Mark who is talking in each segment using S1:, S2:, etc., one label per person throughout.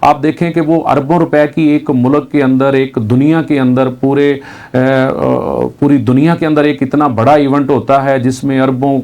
S1: آپ دیکھیں کہ وہ اربوں روپے کی ایک ملک کے اندر، ایک دنیا کے اندر، پوری دنیا کے اندر ایک اتنا بڑا ایونٹ ہوتا ہے جس میں اربوں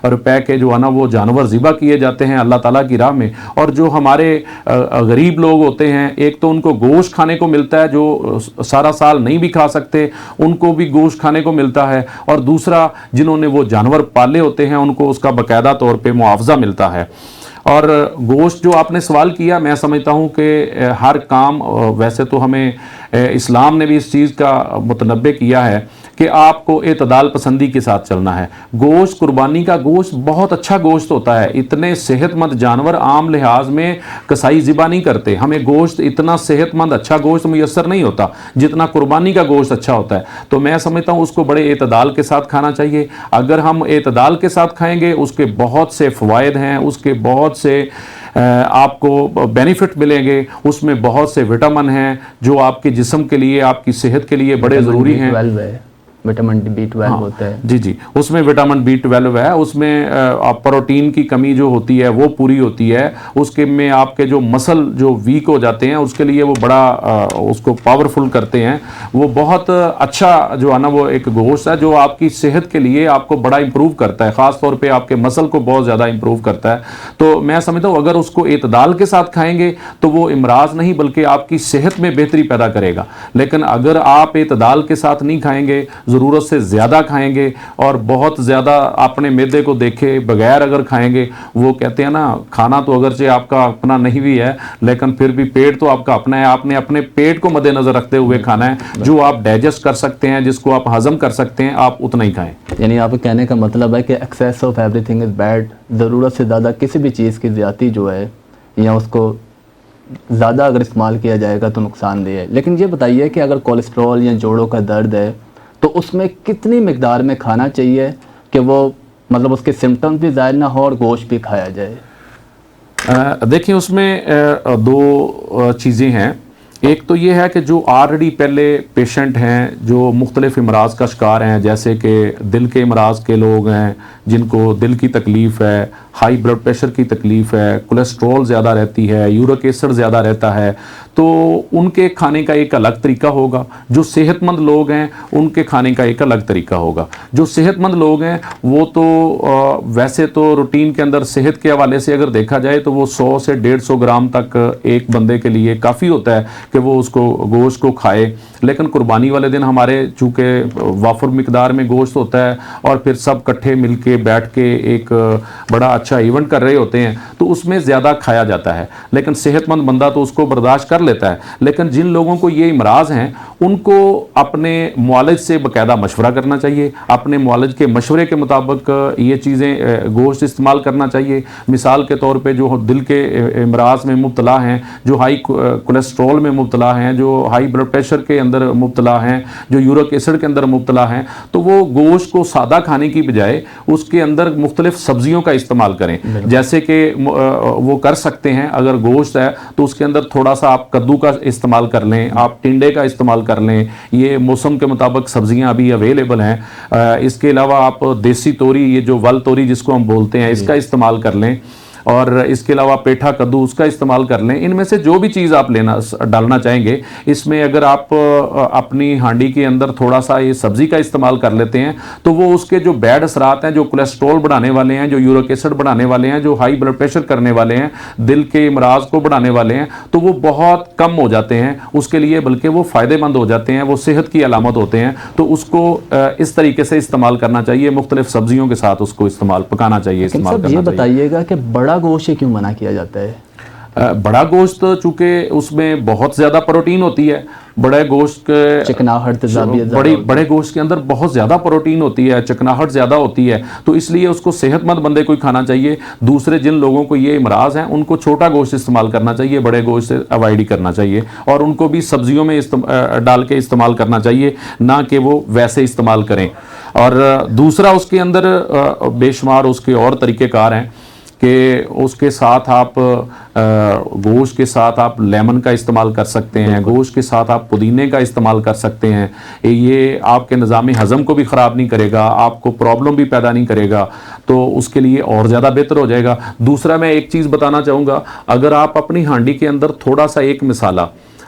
S1: روپے کے جو ہے نا وہ جانور ذبح کیے جاتے ہیں اللہ تعالیٰ کی راہ میں. اور جو ہمارے غریب لوگ ہوتے ہیں، ایک تو ان کو گوشت کھانے کو ملتا ہے، جو سارا سال نہیں بھی کھا سکتے ان کو بھی گوشت کھانے کو ملتا ہے، اور دوسرا جنہوں نے وہ جانور پالے ہوتے ہیں ان کو اس کا باقاعدہ طور پہ معاوضہ ملتا ہے. اور گوشت جو آپ نے سوال کیا، میں سمجھتا ہوں کہ ہر کام، ویسے تو ہمیں اسلام نے بھی اس چیز کا متنبہ کیا ہے کہ آپ کو اعتدال پسندی کے ساتھ چلنا ہے. گوشت، قربانی کا گوشت بہت اچھا گوشت ہوتا ہے. اتنے صحت مند جانور عام لحاظ میں کسائی ذبح نہیں کرتے. ہمیں گوشت اتنا صحت مند اچھا گوشت میسر نہیں ہوتا جتنا قربانی کا گوشت اچھا ہوتا ہے. تو میں سمجھتا ہوں اس کو بڑے اعتدال کے ساتھ کھانا چاہیے. اگر ہم اعتدال کے ساتھ کھائیں گے اس کے بہت سے فوائد ہیں، اس کے بہت سے آپ کو بینیفٹ ملیں گے. اس میں بہت سے وٹامن ہیں جو آپ کے جسم کے لیے، آپ کی صحت کے لیے بڑے ضروری ہیں.
S2: وٹامن B12 ہوتا ہے.
S1: جی اس میں وٹامن B12 ہے. اس میں پروٹین کی کمی جو ہوتی ہے وہ پوری ہوتی ہے. اس کے میں آپ کے جو مسل جو ویک ہو جاتے ہیں اس کے لیے وہ بڑا اس کو پاورفل کرتے ہیں. وہ بہت اچھا جو ہے نا وہ ایک گوشت ہے جو آپ کی صحت کے لیے آپ کو بڑا امپروو کرتا ہے، خاص طور پہ آپ کے مسل کو بہت زیادہ امپروو کرتا ہے. تو میں سمجھتا ہوں اگر اس کو اعتدال کے ساتھ کھائیں گے تو وہ امراض نہیں بلکہ آپ کی صحت میں بہتری پیدا کرے گا. لیکن اگر آپ اعتدال کے ساتھ نہیں کھائیں گے، ضرورت سے زیادہ کھائیں گے اور بہت زیادہ اپنے معدے کو دیکھے بغیر اگر کھائیں گے، وہ کہتے ہیں نا کھانا تو اگرچہ آپ کا اپنا نہیں بھی ہے لیکن پھر بھی پیٹ تو آپ کا اپنا ہے. آپ نے اپنے پیٹ کو مد نظر رکھتے ہوئے کھانا ہے. جو آپ ڈائجسٹ کر سکتے ہیں، جس کو آپ ہضم کر سکتے ہیں، آپ اتنا ہی کھائیں.
S2: یعنی آپ کہنے کا مطلب ہے کہ access of every thing is bad. ضرورت سے زیادہ کسی بھی چیز کی زیادتی جو ہے یا اس کو زیادہ اگر استعمال کیا جائے گا تو نقصان دہ ہے. لیکن یہ بتائیے کہ اگر کولیسٹرول یا جوڑوں کا درد ہے تو اس میں کتنی مقدار میں کھانا چاہیے کہ وہ مطلب اس کے سمٹمز بھی ظاہر نہ ہو اور گوشت بھی کھایا جائے؟
S1: دیکھیں اس میں دو چیزیں ہیں. ایک تو یہ ہے کہ جو آلریڈی پہلے پیشنٹ ہیں جو مختلف امراض کا شکار ہیں، جیسے کہ دل کے امراض کے لوگ ہیں جن کو دل کی تکلیف ہے، ہائی بلڈ پریشر کی تکلیف ہے، کولیسٹرول زیادہ رہتی ہے، یورک ایسڈ زیادہ رہتا ہے، تو ان کے کھانے کا ایک الگ طریقہ ہوگا. جو صحت مند لوگ ہیں ان کے کھانے کا ایک الگ طریقہ ہوگا. جو صحت مند لوگ ہیں وہ تو ویسے تو روٹین کے اندر صحت کے حوالے سے اگر دیکھا جائے تو وہ 100 سے 150 گرام تک ایک بندے کے لیے کافی ہوتا ہے کہ وہ اس کو گوشت کو کھائے. لیکن قربانی والے دن ہمارے چونکہ وافر مقدار میں گوشت ہوتا ہے اور پھر سب کٹھے مل کے بیٹھ کے ایک بڑا اچھا ایونٹ کر رہے ہوتے ہیں تو اس میں زیادہ کھایا جاتا ہے. لیکن صحت مند بندہ تو اس کو برداشت کر لیتا ہے. لیکن جن لوگوں کو یہ امراض ہیں ان کو اپنے معالج سے باقاعدہ مشورہ کرنا چاہیے. اپنے معالج کے مشورے کے مطابق یہ چیزیں گوشت استعمال کرنا چاہیے. مثال کے طور پہ جو دل کے امراض میں مبتلا ہیں، جو ہائی کولیسٹرول میں مبتلا ہیں، جو ہائی بلڈ پریشر کے اندر مبتلا ہیں، جو یورک ایسڈ کے اندر مبتلا ہیں، تو وہ گوشت کو سادہ کھانے کی بجائے اس کے اندر مختلف سبزیوں کا استعمال کریں. جیسے کہ وہ کر سکتے ہیں اگر گوشت ہے تو اس کے اندر تھوڑا سا آپ کدو کا استعمال کر لیں، آپ ٹنڈے کا استعمال کر لیں. یہ موسم کے مطابق سبزیاں ابھی اویلیبل ہیں. اس کے علاوہ آپ دیسی توری، یہ جو ول توری جس کو ہم بولتے ہیں، اس کا استعمال کر لیں. اور اس کے علاوہ پیٹھا کدو اس کا استعمال کر لیں. ان میں سے جو بھی چیز آپ ڈالنا چاہیں گے، اس میں اگر آپ اپنی ہانڈی کے اندر تھوڑا سا یہ سبزی کا استعمال کر لیتے ہیں تو وہ اس کے جو بیڈ اثرات ہیں، جو کولیسٹرول بڑھانے والے ہیں، جو یورک ایسڈ بڑھانے والے ہیں، جو ہائی بلڈ پریشر کرنے والے ہیں، دل کے امراض کو بڑھانے والے ہیں، تو وہ بہت کم ہو جاتے ہیں اس کے لیے، بلکہ وہ فائدہ مند ہو جاتے ہیں. وہ صحت کی علامت ہوتے ہیں. تو اس کو اس طریقے سے استعمال کرنا چاہیے. مختلف سبزیوں کے ساتھ اس کو پکانا چاہیے، استعمال کرنا چاہیے.
S2: یہ بتائیے گا کہ بڑا گوشت کیوں منع کیا جاتا ہے؟
S1: بڑا گوشت چونکہ اس میں بہت زیادہ پروٹین ہوتی ہے. بڑے گوشت بڑے گوشت کے اندر بہت زیادہ پروٹین ہوتی ہے، چکناہٹ زیادہ ہوتی ہے. تو اس لیے اس کو صحت مند بندے کو ہی کھانا چاہیے. دوسرے جن لوگوں کو یہ امراض ہیں ان کو چھوٹا گوشت استعمال کرنا چاہیے، بڑے گوشت سے اوائڈ ہی کرنا چاہیے. اور ان کو بھی سبزیوں میں ڈال کے استعمال کرنا چاہیے، نہ کہ وہ ویسے استعمال کریں. اور دوسرا اس کے اندر بے شمار اس کے اور طریقہ کار ہیں. کہ اس کے ساتھ آپ گوشت کے ساتھ آپ لیمن کا استعمال کر سکتے ہیں, گوشت کے ساتھ آپ پودینے کا استعمال کر سکتے ہیں. یہ آپ کے نظام ہضم کو بھی خراب نہیں کرے گا, آپ کو پرابلم بھی پیدا نہیں کرے گا, تو اس کے لیے اور زیادہ بہتر ہو جائے گا. دوسرا میں ایک چیز بتانا چاہوں گا, اگر آپ اپنی ہانڈی کے اندر تھوڑا سا ایک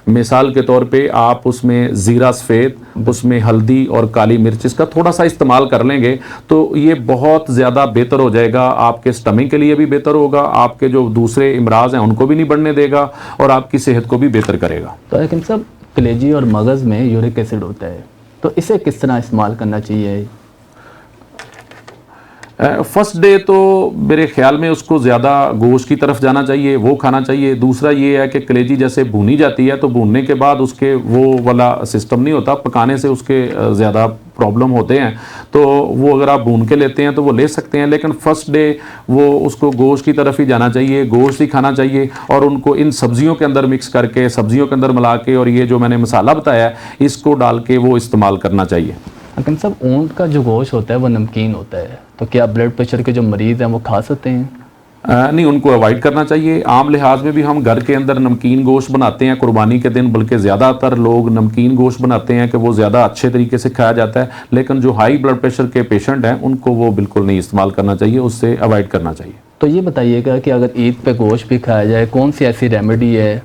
S1: مثال کے طور پہ آپ اس میں زیرہ سفید, اس میں ہلدی اور کالی مرچ اس کا تھوڑا سا استعمال کر لیں گے تو یہ بہت زیادہ بہتر ہو جائے گا. آپ کے اسٹمک کے لیے بھی بہتر ہوگا, آپ کے جو دوسرے امراض ہیں ان کو بھی نہیں بڑھنے دے گا, اور آپ کی صحت کو بھی بہتر کرے گا.
S2: تو حکیم صاحب, کلیجی اور مغز میں یورک ایسڈ ہوتا ہے, تو اسے کس طرح استعمال کرنا چاہیے؟
S1: فرسٹ ڈے تو میرے خیال میں اس کو زیادہ گوشت کی طرف جانا چاہیے, وہ کھانا چاہیے. دوسرا یہ ہے کہ کلیجی جیسے بھونی جاتی ہے تو بھوننے کے بعد اس کے وہ والا سسٹم نہیں ہوتا, پکانے سے اس کے زیادہ پرابلم ہوتے ہیں, تو وہ اگر آپ بھون کے لیتے ہیں تو وہ لے سکتے ہیں, لیکن فرسٹ ڈے وہ اس کو گوشت کی طرف ہی جانا چاہیے, گوشت ہی کھانا چاہیے, اور ان کو ان سبزیوں کے اندر مکس کر کے, سبزیوں کے اندر ملا کے, اور یہ جو میں نے مسالہ بتایا ہے اس کو ڈال کے وہ استعمال کرنا چاہیے.
S2: حکیم صاحب, اونٹ کا جو گوشت ہوتا ہے وہ نمکین ہوتا ہے, تو کیا بلڈ پریشر کے جو مریض ہیں وہ کھا سکتے ہیں؟
S1: نہیں, ان کو اوائڈ کرنا چاہیے. عام لحاظ میں بھی ہم گھر کے اندر نمکین گوشت بناتے ہیں قربانی کے دن, بلکہ زیادہ تر لوگ نمکین گوشت بناتے ہیں کہ وہ زیادہ اچھے طریقے سے کھایا جاتا ہے, لیکن جو ہائی بلڈ پریشر کے پیشنٹ ہیں ان کو وہ بالکل نہیں استعمال کرنا چاہیے, اس سے اوائڈ کرنا چاہیے.
S2: تو یہ بتائیے گا کہ اگر عید پہ گوشت بھی کھایا جائے, کون سی ایسی ریمیڈی ہے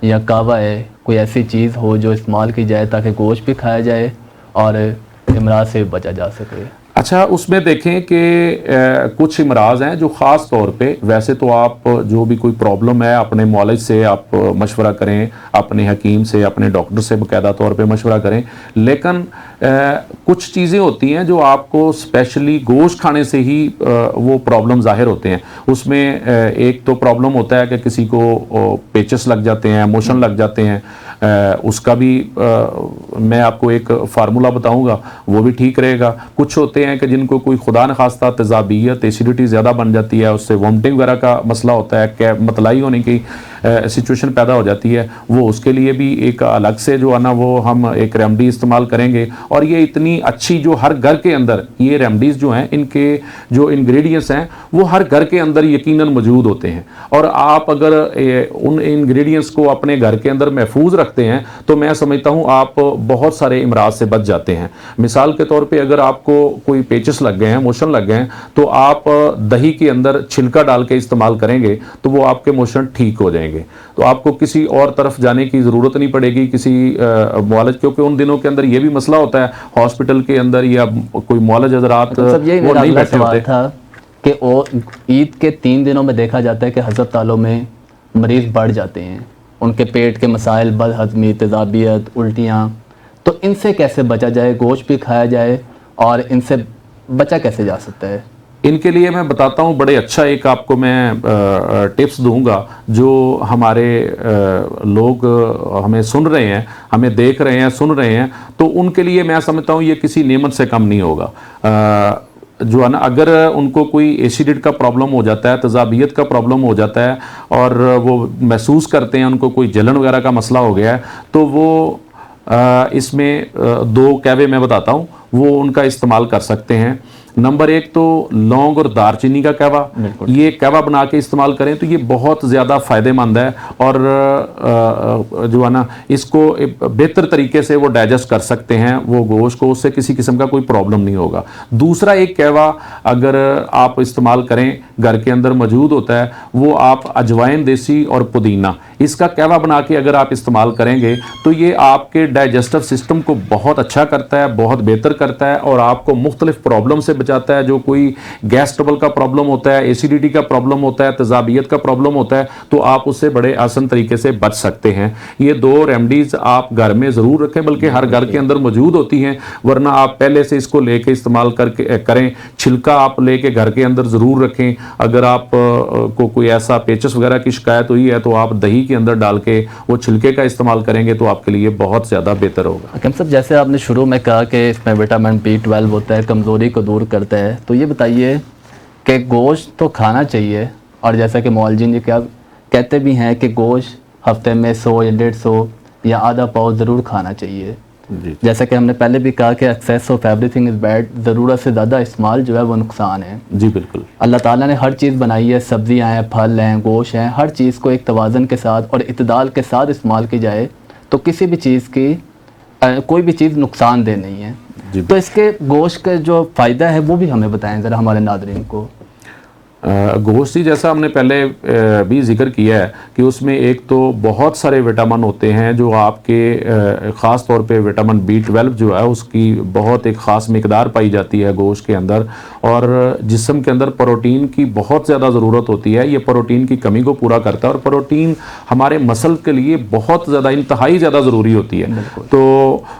S2: یا کعوہ ہے, کوئی ایسی چیز ہو جو استعمال کی جائے تاکہ گوشت بھی کھایا جائے اور امراض سے بچا جا سکے؟
S1: اچھا, اس میں دیکھیں کہ کچھ امراض ہیں جو خاص طور پہ, ویسے تو آپ جو بھی کوئی پرابلم ہے اپنے معالج سے آپ مشورہ کریں, اپنے حکیم سے, اپنے ڈاکٹر سے باقاعدہ طور پہ مشورہ کریں, لیکن کچھ چیزیں ہوتی ہیں جو آپ کو اسپیشلی گوشت کھانے سے ہی وہ پرابلم ظاہر ہوتے ہیں. اس میں ایک تو پرابلم ہوتا ہے کہ کسی کو پیچس لگ جاتے ہیں, موشن لگ جاتے ہیں, اس کا بھی میں آپ کو ایک فارمولہ بتاؤں گا, وہ بھی ٹھیک رہے گا. کچھ ہوتے ہیں کہ جن کو کوئی خدا نخواستہ تیزابیت, ایسیڈیٹی زیادہ بن جاتی ہے, اس سے وامٹنگ وغیرہ کا مسئلہ ہوتا ہے, کہ متلائی ہونے کی سچویشن پیدا ہو جاتی ہے, وہ اس کے لیے بھی ایک الگ سے جو ہے نا وہ ہم ایک ریمڈی استعمال کریں گے. اور یہ اتنی اچھی جو ہر گھر کے اندر یہ ریمڈیز جو ہیں, ان کے جو انگریڈینٹس ہیں وہ ہر گھر کے اندر یقیناً موجود ہوتے ہیں, اور آپ اگر ان انگریڈینٹس کو اپنے گھر کے اندر محفوظ رکھتے ہیں تو میں سمجھتا ہوں آپ بہت سارے امراض سے بچ جاتے ہیں. مثال کے طور پہ اگر آپ کو کوئی پیچس لگ گئے ہیں, موشن لگ گئے ہیں, تو آپ دہی کے اندر چھلکا ڈال کے استعمال کریں گے تو وہ آپ کے موشن ٹھیک ہو جائیں گے. تو آپ کو کسی اور طرف جانے کی ضرورت نہیں پڑے گی, کسی معالج, کیونکہ ان دنوں کے اندر یہ بھی مسئلہ ہوتا ہے ہاسپٹل کے اندر یا کوئی معالج حضرات وہ نہیں بیٹھے ہوتے.
S2: تھا کہ عید کے 3 دنوں میں دیکھا جاتا ہے کہ ہسپتالوں میں مریض بڑھ جاتے ہیں, ان کے پیٹ کے مسائل, بد ہضمی, تیزابیت, الٹیاں, تو ان سے کیسے بچا جائے؟ گوشت بھی کھایا جائے اور ان سے بچا کیسے جا سکتا ہے؟
S1: ان کے لیے میں بتاتا ہوں, بڑے اچھا ایک آپ کو میں ٹپس دوں گا. جو ہمارے لوگ ہمیں سن رہے ہیں, ہمیں دیکھ رہے ہیں, سن رہے ہیں, تو ان کے لیے میں سمجھتا ہوں یہ کسی نعمت سے کم نہیں ہوگا. جو ہے نا, اگر ان کو کوئی ایسیڈیٹ کا پرابلم ہو جاتا ہے, تیزابیت کا پرابلم ہو جاتا ہے, اور وہ محسوس کرتے ہیں ان کو کوئی جلن وغیرہ کا مسئلہ ہو گیا ہے, تو وہ اس میں 2 قہوے میں بتاتا ہوں وہ ان کا استعمال کر سکتے ہیں. نمبر 1 تو لونگ اور دار چینی کا قہوہ, یہ قہوہ بنا کے استعمال کریں تو یہ بہت زیادہ فائدہ مند ہے, اور جو ہے نا اس کو بہتر طریقے سے وہ ڈائجسٹ کر سکتے ہیں وہ گوشت کو, اس سے کسی قسم کا کوئی پرابلم نہیں ہوگا. دوسرا ایک قہوہ اگر آپ استعمال کریں, گھر کے اندر موجود ہوتا ہے, وہ آپ اجوائن دیسی اور پودینہ, اس کا قہوہ بنا کے اگر آپ استعمال کریں گے تو یہ آپ کے ڈائجسٹو سسٹم کو بہت اچھا کرتا ہے, بہت بہتر کرتا ہے, اور آپ کو مختلف پرابلم سے بچاتا ہے. جو کوئی گیس ٹربل کا پرابلم ہوتا ہے, ایسیڈیٹی کا پرابلم ہوتا ہے, تیزابیت کا پرابلم ہوتا ہے, تو آپ اس سے بڑے آسان طریقے سے بچ سکتے ہیں. یہ 2 ریمڈیز آپ گھر میں ضرور رکھیں, بلکہ ہر گھر کے اندر موجود ہوتی ہیں, ورنہ آپ پہلے سے اس کو لے کے استعمال کریں. چھلکا آپ لے کے گھر کے اندر ضرور رکھیں. اگر آپ کو کوئی ایسا پیچس وغیرہ کی شکایت ہوئی ہے تو آپ دہی کے اندر ڈال کے وہ چھلکے کا استعمال کریں گے تو آپ کے لیے بہت زیادہ بہتر ہوگا.
S2: حکیم صاحب, جیسے آپ نے شروع میں کہا کہ اس میں وٹامن B12 ہوتا ہے, کمزوری کو دور کرتا ہے, تو یہ بتائیے کہ گوشت تو کھانا چاہیے, اور جیسا کہ معالجین یہ کہتے بھی ہیں کہ گوشت ہفتے میں 100 یا 150 یا آدھا پاؤ ضرور کھانا چاہیے,
S1: جی
S2: جیسا کہ ہم نے پہلے بھی کہا کہ access of every thing is bad, ضرورت سے زیادہ استعمال جو ہے وہ نقصان ہے.
S1: جی بالکل.
S2: اللہ تعالیٰ نے ہر چیز بنائی ہے، سبزیاں ہیں، پھل ہیں، گوشت ہیں، ہر چیز کو ایک توازن کے ساتھ اور اعتدال کے ساتھ استعمال کی جائے تو کسی بھی چیز کی کوئی بھی چیز نقصان دہ نہیں ہے.
S1: جی
S2: تو اس کے گوشت کا جو فائدہ ہے وہ بھی ہمیں بتائیں ذرا ہمارے ناظرین کو.
S1: گوشت ہی جیسا ہم نے پہلے بھی ذکر کیا ہے کہ اس میں ایک تو بہت سارے وٹامن ہوتے ہیں جو آپ کے خاص طور پہ وٹامن B12 جو ہے اس کی بہت ایک خاص مقدار پائی جاتی ہے گوشت کے اندر، اور جسم کے اندر پروٹین کی بہت زیادہ ضرورت ہوتی ہے. یہ پروٹین کی کمی کو پورا کرتا ہے اور پروٹین ہمارے مسل کے لیے بہت زیادہ انتہائی زیادہ ضروری ہوتی ہے. تو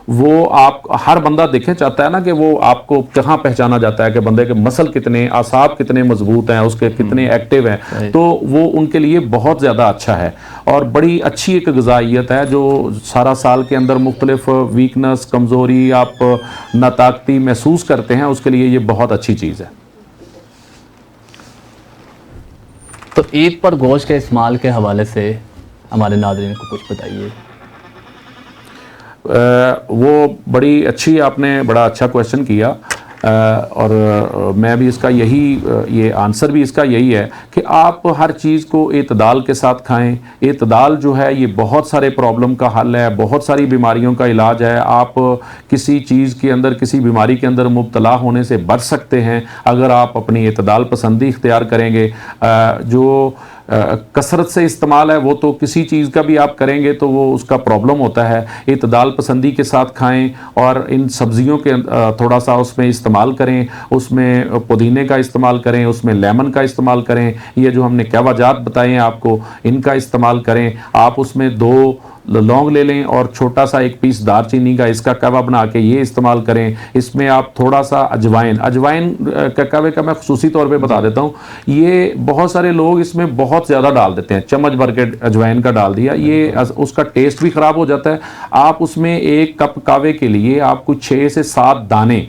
S1: وہ آپ ہر بندہ دیکھیں چاہتا ہے نا کہ وہ آپ کو کہاں پہچانا جاتا ہے کہ بندے کے مسل کتنے، اعصاب کتنے مضبوط ہیں، اس کے کتنے ایکٹیو ہیں. تو وہ ان کے لیے بہت زیادہ اچھا ہے اور بڑی اچھی ایک غذائیت ہے جو سارا سال کے اندر مختلف ویکنس، کمزوری، آپ ناطاقتی محسوس کرتے ہیں، اس کے لیے یہ بہت اچھی چیز ہے.
S2: تو عید پر گوشت کے استعمال کے حوالے سے ہمارے ناظرین کو کچھ بتائیے.
S1: وہ بڑی اچھی، آپ نے بڑا اچھا کویشچن کیا، اور میں بھی اس کا یہ آنسر بھی اس کا یہی ہے کہ آپ ہر چیز کو اعتدال کے ساتھ کھائیں. اعتدال جو ہے یہ بہت سارے پرابلم کا حل ہے، بہت ساری بیماریوں کا علاج ہے. آپ کسی چیز کے اندر، کسی بیماری کے اندر مبتلا ہونے سے بچ سکتے ہیں اگر آپ اپنی اعتدال پسندی اختیار کریں گے. جو کثرت سے استعمال ہے وہ تو کسی چیز کا بھی آپ کریں گے تو وہ اس کا پرابلم ہوتا ہے. اعتدال پسندی کے ساتھ کھائیں اور ان سبزیوں کے تھوڑا سا اس میں استعمال کریں، اس میں پودینے کا استعمال کریں، اس میں لیمن کا استعمال کریں. یہ جو ہم نے کہوا جات بتائے ہیں آپ کو، ان کا استعمال کریں. آپ اس میں 2 لونگ لے لیں اور چھوٹا سا 1 پیس دار چینی کا، اس کا کہوا بنا کے یہ استعمال کریں. اس میں آپ تھوڑا سا اجوائن کا کہوے کا میں خصوصی طور پہ بتا دیتا ہوں. یہ بہت سارے لوگ اس میں بہت زیادہ ڈال دیتے ہیں، چمچ بھر کے اجوائن کا ڈال دیا، یہ اس کا ٹیسٹ بھی خراب ہو جاتا ہے. آپ اس میں 1 کپ کہوے کے لیے آپ کو 6 سے 7 دانے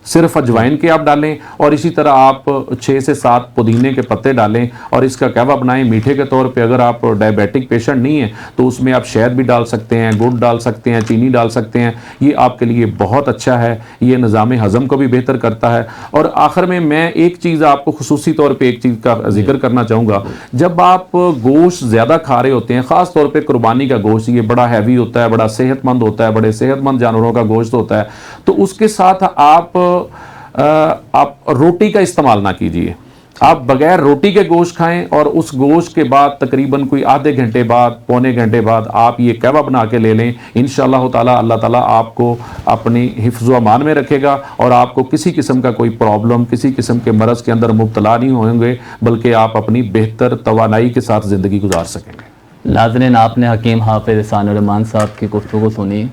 S1: صرف اجوائن کے آپ ڈالیں، اور اسی طرح آپ 6 سے 7 پودینے کے پتے ڈالیں اور اس کا کہوا بنائیں میٹھے کے طور پہ. اگر آپ ڈائبیٹک پیشنٹ نہیں ہیں تو اس میں آپ شہد بھی ڈال سکتے ہیں، گڑ ڈال سکتے ہیں، چینی ڈال سکتے ہیں. یہ آپ کے لیے بہت اچھا ہے، یہ نظام ہضم کو بھی بہتر کرتا ہے. اور آخر میں ایک چیز آپ کو خصوصی طور پہ ایک چیز کا ذکر کرنا چاہوں گا. جب آپ گوشت زیادہ کھا رہے ہوتے ہیں، خاص طور پہ قربانی کا گوشت، یہ بڑا ہیوی ہوتا ہے، بڑا صحت مند ہوتا ہے، بڑے صحت مند جانوروں کا گوشت ہوتا ہے، تو اس کے ساتھ آپ روٹی کا استعمال نہ کیجیے. آپ بغیر روٹی کے گوشت کھائیں اور اس گوشت کے بعد تقریباً کوئی آدھے گھنٹے بعد، پونے گھنٹے بعد آپ یہ کہوا بنا کے لے لیں. انشاءاللہ تعالی اللہ تعالیٰ آپ کو اپنی حفظ و امان میں رکھے گا اور آپ کو کسی قسم کا کوئی پرابلم، کسی قسم کے مرض کے اندر مبتلا نہیں ہوں گے، بلکہ آپ اپنی بہتر توانائی کے ساتھ زندگی گزار سکیں گے.
S2: ناظرین، آپ نے حکیم حافظ احسان الرحمان صاحب کی گفتگو سنی.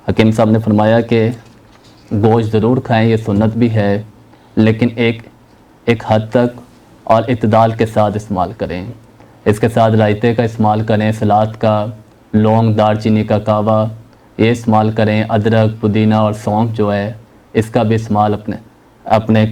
S2: حکیم صاحب نے فرمایا کہ گوشت ضرور کھائیں، یہ سنت بھی ہے، لیکن ایک حد تک اور اعتدال کے ساتھ استعمال کریں. اس کے ساتھ رائتے کا استعمال کریں، سلاد کا، لونگ، دار چینی کا کہوا یہ استعمال کریں. ادرک، پودینہ اور سونف جو ہے اس کا بھی استعمال اپنے